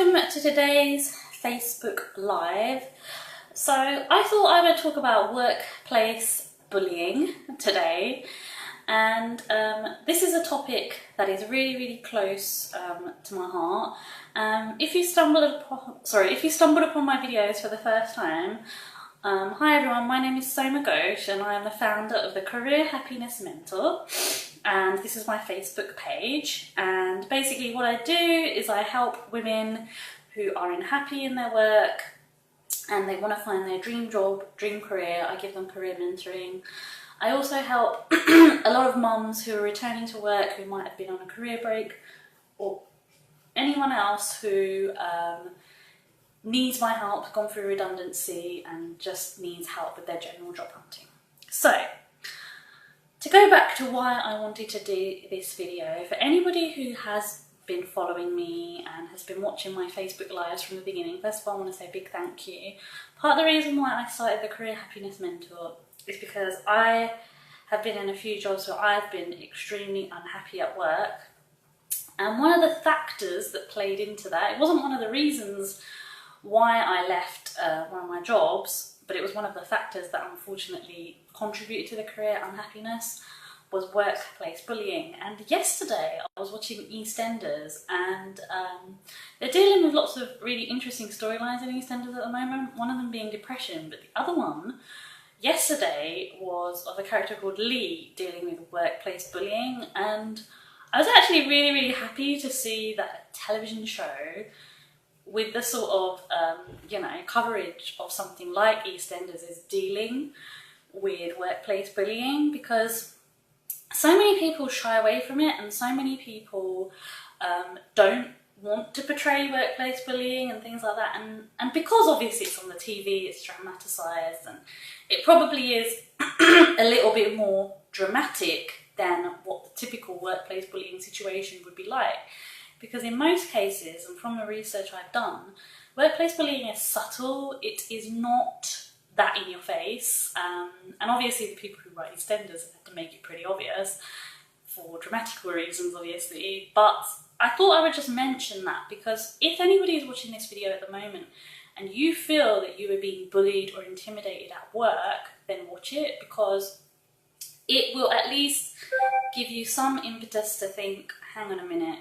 welcome to today's Facebook Live. So I thought I would talk about workplace bullying today, and this is a topic that is really close to my heart. If you stumbled upon my videos for the first time, hi everyone, my name is Soma Ghosh and I am the founder of the Career Happiness Mentor, and this is my Facebook page. And basically what I do is I help women who are unhappy in their work and they want to find their dream job, dream career. I give them career mentoring. I also help a lot of mums who are returning to work who might have been on a career break, or anyone else who needs my help, gone through redundancy and just needs help with their general job hunting. So, to go back to why I wanted to do this video, for anybody who has been following me and has been watching my Facebook Lives from the beginning, first of all I want to say a big thank you. Part of the reason why I started the Career Happiness Mentor is because I have been in a few jobs where I've been extremely unhappy at work, and one of the factors that played into that, it wasn't one of the reasons why I left one of my jobs, but it was one of the factors that unfortunately contributed to the career unhappiness, was workplace bullying. And yesterday I was watching EastEnders, and they're dealing with lots of really interesting storylines in EastEnders at the moment, one of them being depression, but the other one yesterday was of a character called Lee dealing with workplace bullying. And I was actually really happy to see that a television show with the sort of, coverage of something like EastEnders is dealing with workplace bullying, because so many people shy away from it and so many people don't want to portray workplace bullying and things like that. And because obviously it's on the TV, it's dramatised, and it probably is a little bit more dramatic than what the typical workplace bullying situation would be like. Because in most cases, and from the research I've done, workplace bullying is subtle. It is not that in your face. And obviously the people who write EastEnders have had to make it pretty obvious for dramatical reasons, obviously. But I thought I would just mention that, because if anybody is watching this video at the moment and you feel that you are being bullied or intimidated at work, then watch it, because it will at least give you some impetus to think, hang on a minute,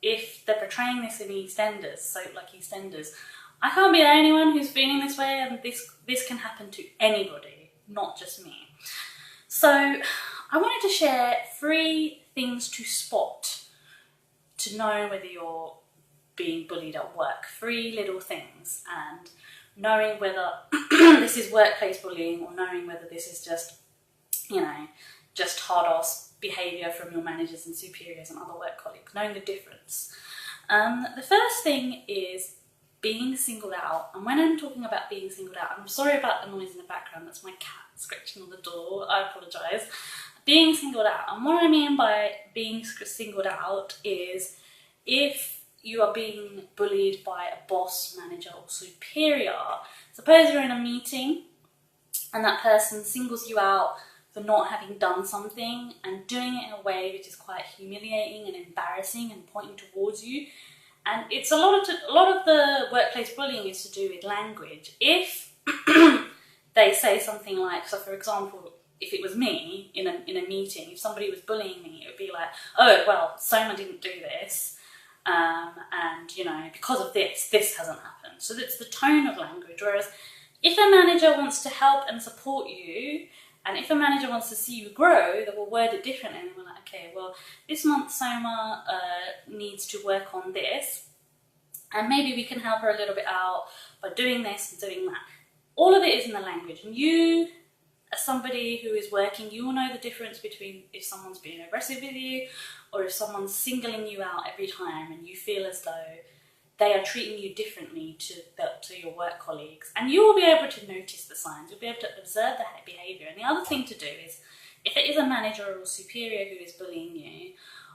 if they're portraying this in EastEnders, so like EastEnders, I can't be the only one who's been in this way, and this can happen to anybody, not just me. So I wanted to share 3 things to spot to know whether you're being bullied at work. 3 little things, and knowing whether this is workplace bullying or knowing whether this is just, just hard-ass behaviour from your managers and superiors and other work colleagues, knowing the difference. The first thing is being singled out. And when I'm talking about being singled out, I'm sorry about the noise in the background, that's my cat scratching on the door, I apologise. Being singled out, and what I mean by being singled out is if you are being bullied by a boss, manager or superior. Suppose you're in a meeting and that person singles you out for not having done something and doing it in a way which is quite humiliating and embarrassing and pointing towards you. And it's a lot of the workplace bullying is to do with language. If they say something like, so for example, if it was me in a meeting, if somebody was bullying me, it would be like, oh, well, Soma didn't do this, and because of this hasn't happened. So it's the tone of language. Whereas if a manager wants to help and support you, and if a manager wants to see you grow, they will word it differently. And we're like, okay, well, this month Soma needs to work on this, and maybe we can help her a little bit out by doing this and doing that. All of it is in the language. And you, as somebody who is working, you will know the difference between if someone's being aggressive with you or if someone's singling you out every time and you feel as though they are treating you differently to your work colleagues. And you will be able to notice the signs, you'll be able to observe the behaviour. And the other thing to do is, if it is a manager or superior who is bullying you,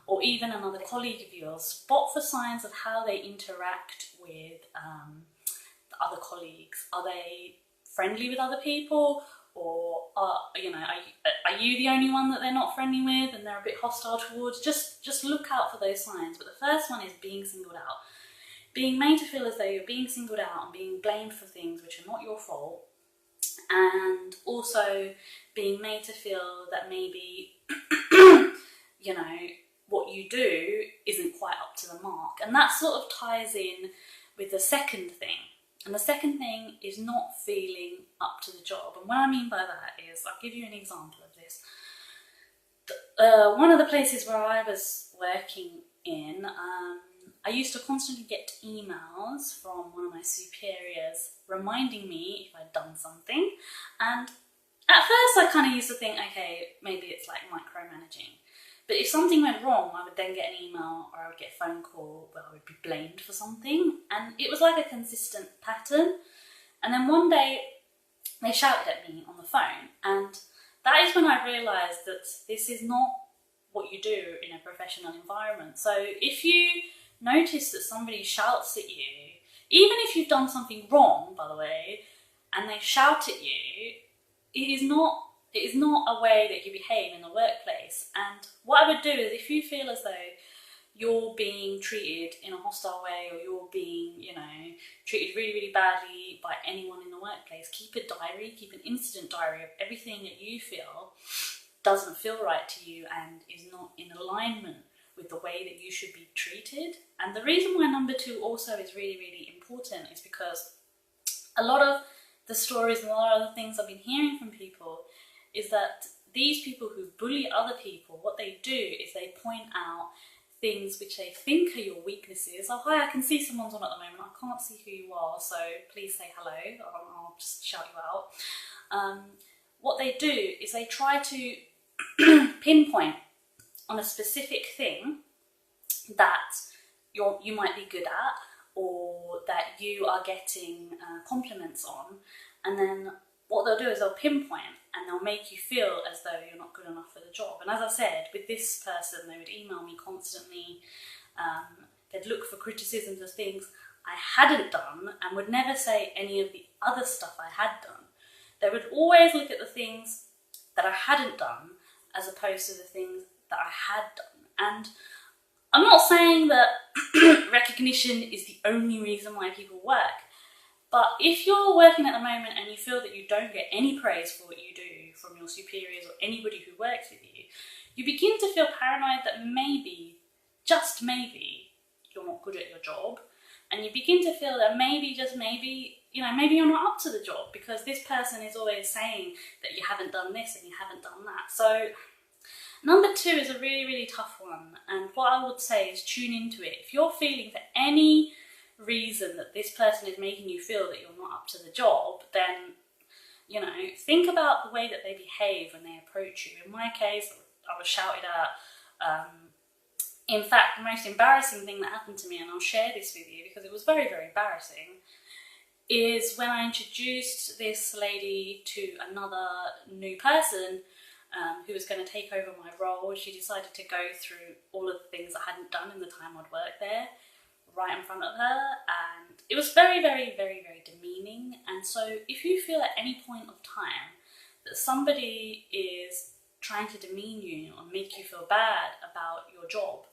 or even another colleague of yours, spot for signs of how they interact with the other colleagues. Are they friendly with other people? Or are you the only one that they're not friendly with and they're a bit hostile towards? Just look out for those signs. But the first one is being singled out. being made to feel as though you're being singled out and being blamed for things which are not your fault, and also being made to feel that maybe, you know, what you do isn't quite up to the mark. And that sort of ties in with the second thing. And the second thing is not feeling up to the job. And what I mean by that is, I'll give you an example of this. One of the places where I was working in, I used to constantly get emails from one of my superiors reminding me if I'd done something. And at first I kind of used to think, okay, maybe it's like micromanaging. But if something went wrong, I would then get an email or I would get a phone call where I would be blamed for something. And it was like a consistent pattern. And then one day they shouted at me on the phone. And that is when I realised that this is not what you do in a professional environment. So if you notice that somebody shouts at you, even if you've done something wrong, by the way, and they shout at you, it is not a way that you behave in the workplace. And what I would do is, if you feel as though you're being treated in a hostile way, or you're being, you know, treated really, really badly by anyone in the workplace, keep a diary, keep an incident diary of everything that you feel doesn't feel right to you and is not in alignment with the way that you should be treated. And the reason why number 2 also is really, really important is because a lot of the stories and a lot of the things I've been hearing from people is that these people who bully other people, what they do is they point out things which they think are your weaknesses. Oh, hi, I can see someone's on at the moment. I can't see who you are, so please say hello. I'll just shout you out. What they do is they try to pinpoint on a specific thing that you might be good at, or that you are getting compliments on, and then what they'll do is they'll pinpoint and they'll make you feel as though you're not good enough for the job. And as I said, with this person, they would email me constantly. They'd look for criticisms of things I hadn't done and would never say any of the other stuff I had done. They would always look at the things that I hadn't done as opposed to the things that I had done. And I'm not saying that recognition is the only reason why people work, but if you're working at the moment and you feel that you don't get any praise for what you do from your superiors or anybody who works with you, you begin to feel paranoid that maybe, just maybe, you're not good at your job, and you begin to feel that maybe, just maybe, you know, maybe you're not up to the job because this person is always saying that you haven't done this and you haven't done that. So number 2 is a really, really tough one, and what I would say is tune into it. If you're feeling for any reason that this person is making you feel that you're not up to the job, then, you know, think about the way that they behave when they approach you. In my case, I was shouted at. In fact, the most embarrassing thing that happened to me, and I'll share this with you because it was very, very embarrassing, is when I introduced this lady to another new person who was going to take over my role. She decided to go through all of the things I hadn't done in the time I'd worked there, right in front of her, and it was very, very, very, very demeaning. And so if you feel at any point of time that somebody is trying to demean you or make you feel bad about your job,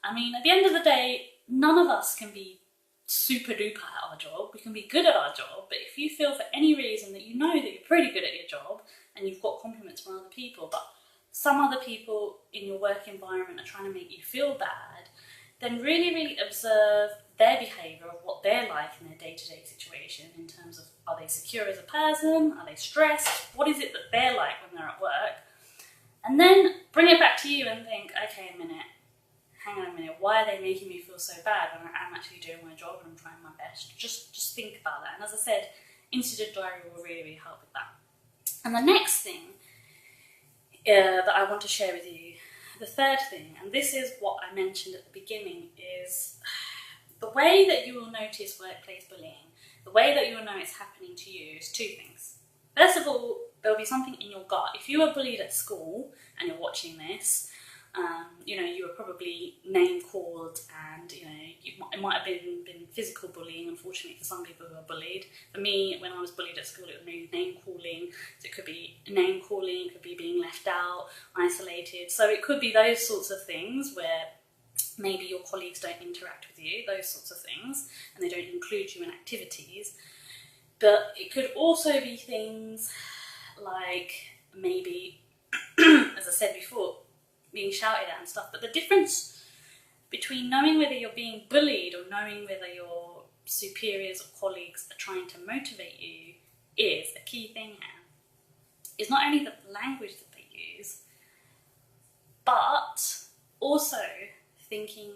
I mean, at the end of the day, none of us can be super duper at our job. We can be good at our job, but if you feel for any reason that you know that you're pretty good at your job and you've got compliments from other people, but some other people in your work environment are trying to make you feel bad, then really, really observe their behaviour of what they're like in their day-to-day situation in terms of, are they secure as a person? Are they stressed? What is it that they're like when they're at work? And then bring it back to you and think, okay, a minute, hang on a minute, why are they making me feel so bad when I am actually doing my job and I'm trying my best? Just think about that. And as I said, incident diary will really, really help with that. And the next thing that I want to share with you, the third thing, and this is what I mentioned at the beginning, is the way that you will notice workplace bullying, the way that you will know it's happening to you is 2 things. First of all, there'll be something in your gut. If you were bullied at school and you're watching this, you know, you were probably name called, and you know, it might have been physical bullying, unfortunately for some people who are bullied. For me, when I was bullied at school, it was name calling. So it could be name calling, it could be being left out, isolated. So it could be those sorts of things where maybe your colleagues don't interact with you, those sorts of things, and they don't include you in activities. But it could also be things like maybe, as I said before, being shouted at and stuff. But the difference between knowing whether you're being bullied or knowing whether your superiors or colleagues are trying to motivate you is a key thing here. Is not only the language that they use, but also thinking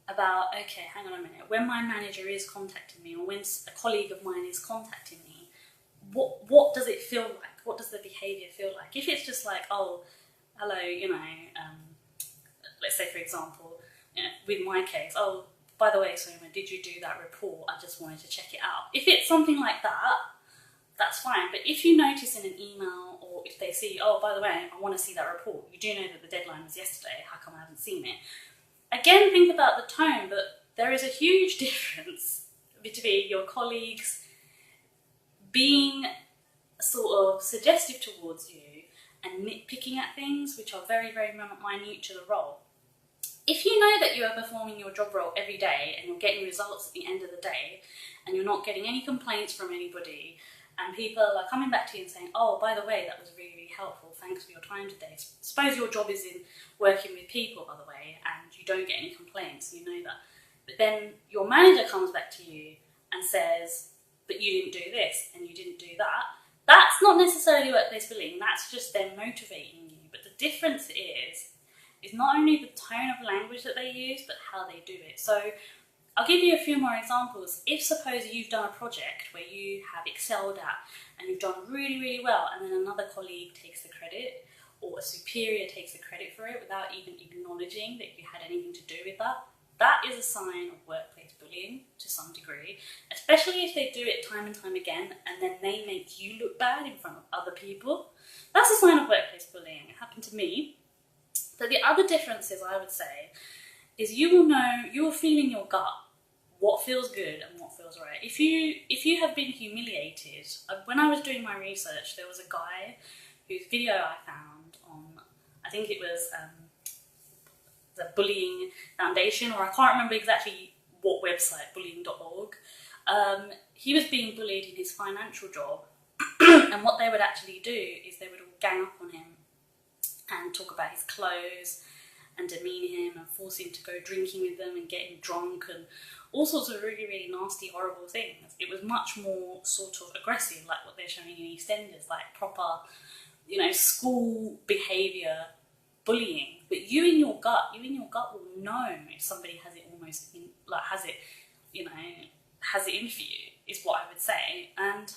about, okay, hang on a minute, when my manager is contacting me or when a colleague of mine is contacting me, what does it feel like? What does the behaviour feel like? If it's just like, oh, hello, let's say for example, with my case, oh, by the way, Soma, did you do that report? I just wanted to check it out. If it's something like that, that's fine. But if you notice in an email, or if they see, oh, by the way, I want to see that report, you do know that the deadline was yesterday, how come I haven't seen it? Again, think about the tone, but there is a huge difference between your colleagues being sort of suggestive towards you and nitpicking at things which are very, very minute to the role. If you know that you are performing your job role every day and you're getting results at the end of the day and you're not getting any complaints from anybody and people are coming back to you and saying, oh, by the way, that was really, really helpful, thanks for your time today. Suppose your job is in working with people, by the way, and you don't get any complaints, you know that. But then your manager comes back to you and says, but you didn't do this and you didn't do that. That's not necessarily workplace bullying, that's just them motivating you. But the difference is not only the tone of language that they use, but how they do it. So I'll give you a few more examples. If suppose you've done a project where you have excelled at and you've done really, really well, and then another colleague takes the credit or a superior takes the credit for it without even acknowledging that you had anything to do with that, that is a sign of workplace bullying to some degree, especially if they do it time and time again and then they make you look bad in front of other people. That's a sign of workplace bullying. It happened to me. But the other difference is, I would say, is you will know, you will feel in your gut what feels good and what feels right. If you have been humiliated, when I was doing my research, there was a guy whose video I found on, I think it was the Bullying Foundation, or I can't remember exactly what website, bullying.org. He was being bullied in his financial job, and what they would actually do is they would all gang up on him and talk about his clothes and demean him and force him to go drinking with them and get him drunk and all sorts of really, really nasty, horrible things. It was much more sort of aggressive, like what they're showing in EastEnders, like proper, school behaviour bullying. But you in your gut will know if somebody has it almost in, has it in for you, is what I would say. And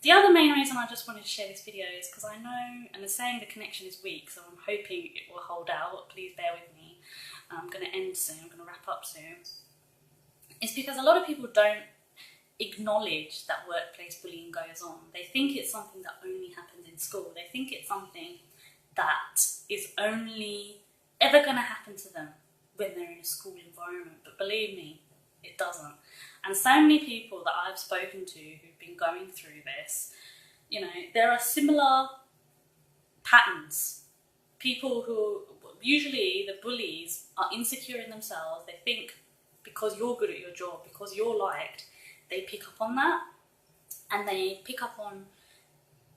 the other main reason I just wanted to share this video is because I know, and they're saying the connection is weak, so I'm hoping it will hold out. Please bear with me. I'm going to end soon, I'm going to wrap up soon. It's because a lot of people don't acknowledge that workplace bullying goes on. They think it's something that only happens in school. They think it's something that is only ever going to happen to them when they're in a school environment. But believe me, it doesn't. And so many people that I've spoken to who've been going through this, there are similar patterns. People who, usually the bullies are insecure in themselves. They think because you're good at your job, because you're liked, they pick up on that, and they pick up on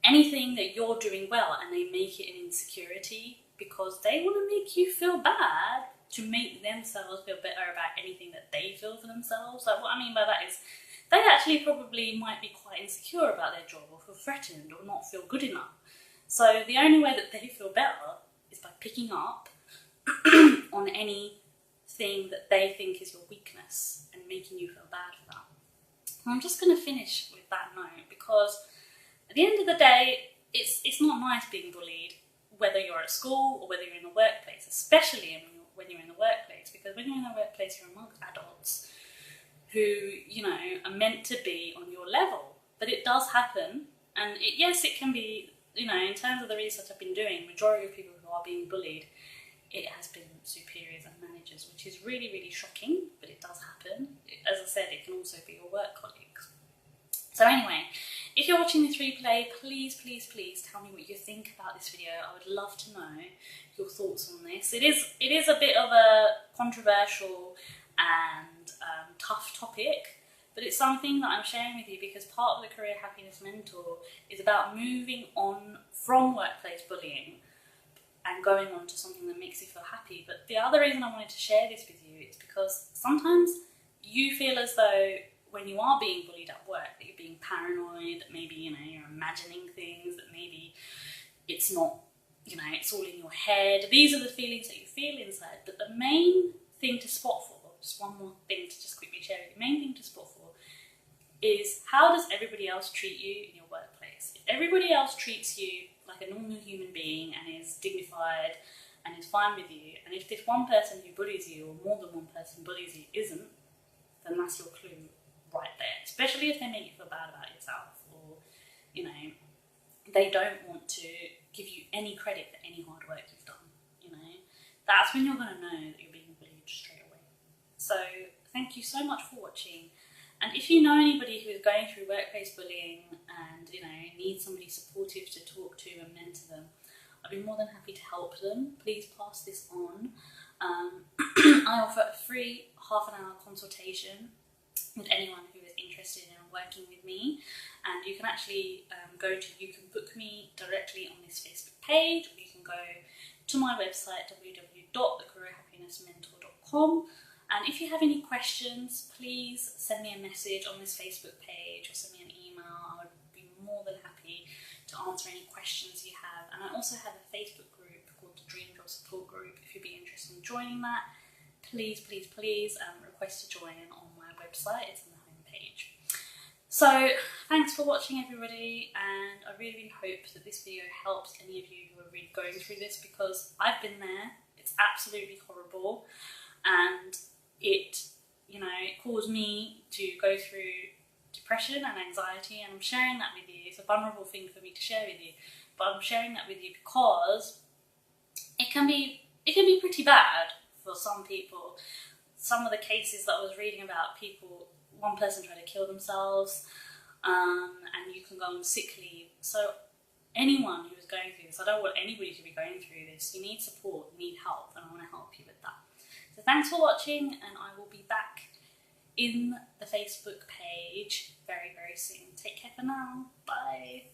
anything that you're doing well and they make it an insecurity because they want to make you feel bad to make themselves feel better about anything that they feel for themselves. Like, what I mean by that is they actually probably might be quite insecure about their job or feel threatened or not feel good enough. So the only way that they feel better is by picking up on anything that they think is your weakness and making you feel bad for that. And I'm just going to finish with that note because at the end of the day, it's not nice being bullied, whether you're at school or whether you're in the workplace, especially when you're in the workplace, because when you're in the workplace, you're amongst adults who, are meant to be on your level. But it does happen, and yes, it can be, in terms of the research I've been doing, majority of people who are being bullied, it has been superiors and managers, which is really, really shocking, but it does happen. As I said, it can also be your work colleagues. So anyway, If you're watching this replay, please, please, please tell me what you think about this video. I would love to know your thoughts on this. It is a bit of a controversial and tough topic, but it's something that I'm sharing with you because part of the Career Happiness Mentor is about moving on from workplace bullying and going on to something that makes you feel happy. But the other reason I wanted to share this with you is because sometimes you feel as though when you are being bullied at work that you're being paranoid, that maybe, you're imagining things, that maybe it's not, it's all in your head. These are the feelings that you feel inside. But the main thing to spot for, just one more thing to just quickly share, the main thing to spot for is how does everybody else treat you in your workplace? If everybody else treats you like a normal human being and is dignified and is fine with you, and if this one person who bullies you, or more than one person bullies you, isn't, then that's your clue right there. Especially if they make you feel bad about yourself, or they don't want to give you any credit for any hard work you've done. That's when you're going to know that you're being bullied straight away. So thank you so much for watching. And if you know anybody who is going through workplace bullying and needs somebody supportive to talk to and mentor them, I'd be more than happy to help them. Please pass this on. I offer a free half-an-hour consultation with anyone who is interested in working with me, and you can actually you can book me directly on this Facebook page, or you can go to my website www.thecareerhappinessmentor.com. And if you have any questions, please send me a message on this Facebook page or send me an email. I would be more than happy to answer any questions you have. And I also have a Facebook group called the Dream Job Support Group. If you'd be interested in joining that, please, please, please request to join on my website. It's on the home page. So thanks for watching, everybody, and I really hope that this video helps any of you who are really going through this, because I've been there. It's absolutely horrible, and it caused me to go through depression and anxiety, and I'm sharing that with you. It's a vulnerable thing for me to share with you, but I'm sharing that with you because it can be pretty bad for some people. Some of the cases that I was reading about, one person tried to kill themselves, and you can go on sick leave. So anyone who is going through this, I don't want anybody to be going through this. You need support, you need help, and I want to help you with that. So thanks for watching, and I will be back in the Facebook page very, very soon. Take care for now. Bye.